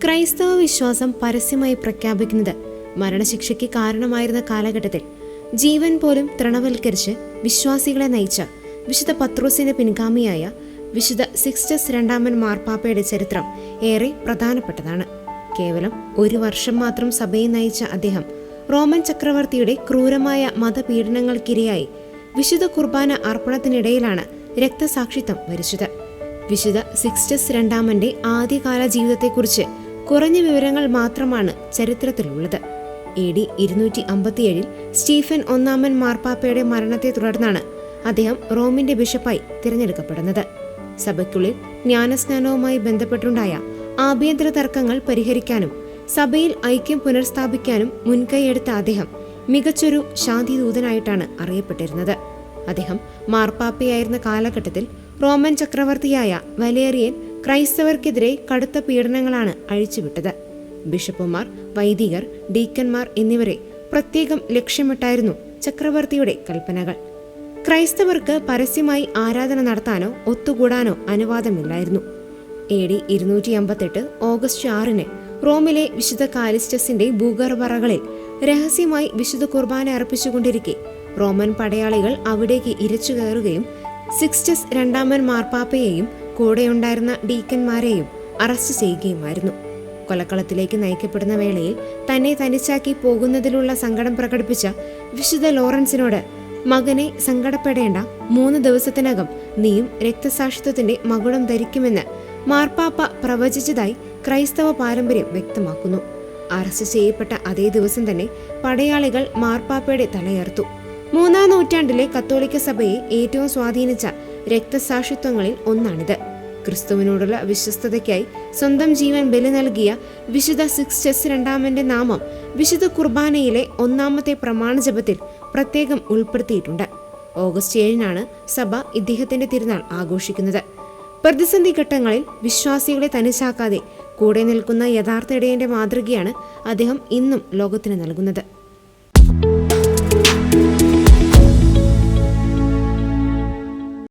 ക്രൈസ്തവ വിശ്വാസം പരസ്യമായി പ്രഖ്യാപിക്കുന്നത് മരണശിക്ഷയ്ക്ക് കാരണമായിരുന്ന കാലഘട്ടത്തിൽ ജീവൻ പോലും തൃണവൽക്കരിച്ച് വിശ്വാസികളെ നയിച്ച വിശുദ്ധ പത്രോസിന്റെ പിൻഗാമിയായ വിശുദ്ധ സിക്സ്റ്റസ് രണ്ടാമൻ മാർപ്പാപ്പയുടെ ചരിത്രം ഏറെ പ്രധാനപ്പെട്ടതാണ്. കേവലം 1 വർഷം മാത്രം സഭയെ നയിച്ച അദ്ദേഹം റോമൻ ചക്രവർത്തിയുടെ ക്രൂരമായ മതപീഡനങ്ങൾക്കിരയായി വിശുദ്ധ കുർബാന അർപ്പണത്തിനിടയിലാണ് രക്തസാക്ഷിത്വം വരിച്ചത്. വിശുദ്ധ സിക്സ്റ്റസ് രണ്ടാമന്റെ ആദ്യകാല ജീവിതത്തെക്കുറിച്ച് കുറഞ്ഞ വിവരങ്ങൾ മാത്രമാണ് ചരിത്രത്തിലുള്ളത്. AD 257 സ്റ്റീഫൻ ഒന്നാമൻ മാർപ്പാപ്പയുടെ മരണത്തെ തുടർന്നാണ് അദ്ദേഹം റോമിന്റെ ബിഷപ്പായി തിരഞ്ഞെടുക്കപ്പെടുന്നത്. സഭയ്ക്കുള്ളിൽ ജ്ഞാനസ്നാനവുമായി ബന്ധപ്പെട്ടുണ്ടായ ആഭ്യന്തര തർക്കങ്ങൾ പരിഹരിക്കാനും സഭയിൽ ഐക്യം പുനഃസ്ഥാപിക്കാനും മുൻകൈയെടുത്ത അദ്ദേഹം മികച്ചൊരു ശാന്തിദൂതനായിട്ടാണ് അറിയപ്പെട്ടിരുന്നത്. അദ്ദേഹം മാർപ്പാപ്പയായിരുന്ന കാലഘട്ടത്തിൽ റോമൻ ചക്രവർത്തിയായ വലേറിയൻ ക്രൈസ്തവർക്കെതിരെ കടുത്ത പീഡനങ്ങളാണ് അഴിച്ചുവിട്ടത്. ബിഷപ്പുമാർ, വൈദികർ, ഡീക്കന്മാർ എന്നിവരെ പ്രത്യേകം ലക്ഷ്യമിട്ടായിരുന്നു ചക്രവർത്തിയുടെ കൽപ്പനകൾ. ക്രൈസ്തവർക്ക് പരസ്യമായി ആരാധന നടത്താനോ ഒത്തുകൂടാനോ അനുവാദമില്ലായിരുന്നു. AD 258 ഓഗസ്റ്റ് 6 റോമിലെ വിശുദ്ധ കാലിസ്റ്റസിന്റെ ഭൂഗർഭറകളിൽ രഹസ്യമായി വിശുദ്ധ കുർബാന അർപ്പിച്ചുകൊണ്ടിരിക്കെ റോമൻ പടയാളികൾ അവിടേക്ക് ഇരച്ചു കയറുകയും സിക്സ്റ്റസ് രണ്ടാമൻ മാർപ്പാപ്പയെയും കൂടെയുണ്ടായിരുന്ന ഡീക്കന്മാരെയും അറസ്റ്റ് ചെയ്യുകയുമായിരുന്നു. കൊലക്കളത്തിലേക്ക് നയിക്കപ്പെടുന്ന വേളയിൽ തന്നെ തനിച്ചാക്കി പോകുന്നതിലുള്ള സങ്കടം പ്രകടിപ്പിച്ച വിശുദ്ധ ലോറൻസിനോട്, മകനെ സങ്കടപ്പെടേണ്ട, 3 ദിവസത്തിനകം നീയും രക്തസാക്ഷിത്വത്തിന്റെ മകുടം ധരിക്കുമെന്ന് മാർപ്പാപ്പ പ്രവചിച്ചതായി ക്രൈസ്തവ പാരമ്പര്യം വ്യക്തമാക്കുന്നു. അറസ്റ്റ് ചെയ്യപ്പെട്ട അതേ ദിവസം തന്നെ പടയാളികൾ മാർപ്പാപ്പയുടെ തലയർത്തു. 3-ാം നൂറ്റാണ്ടിലെ കത്തോലിക്ക സഭയെ ഏറ്റവും സ്വാധീനിച്ച രക്തസാക്ഷിത്വങ്ങളിൽ ഒന്നാണിത്. ക്രിസ്തുവിനോടുള്ള വിശ്വസ്തതയ്ക്കായി സ്വന്തം ജീവൻ ബലി നൽകിയ വിശുദ്ധ സിക്സ്റ്റസ് രണ്ടാമന്റെ നാമം വിശുദ്ധ കുർബാനയിലെ 1-ാമത്തെ പ്രമാണജപത്തിൽ പ്രത്യേകം ഉൾപ്പെടുത്തിയിട്ടുണ്ട്. ഓഗസ്റ്റ് 7 സഭ ഇദ്ദേഹത്തിന്റെ തിരുനാൾ ആഘോഷിക്കുന്നത്. പ്രതിസന്ധി ഘട്ടങ്ങളിൽ വിശ്വാസികളെ തനിച്ചാക്കാതെ കൂടെ നിൽക്കുന്ന യഥാർത്ഥ ഇടയന്റെ മാതൃകയാണ് അദ്ദേഹം ഇന്നും ലോകത്തിന് നൽകുന്നത്.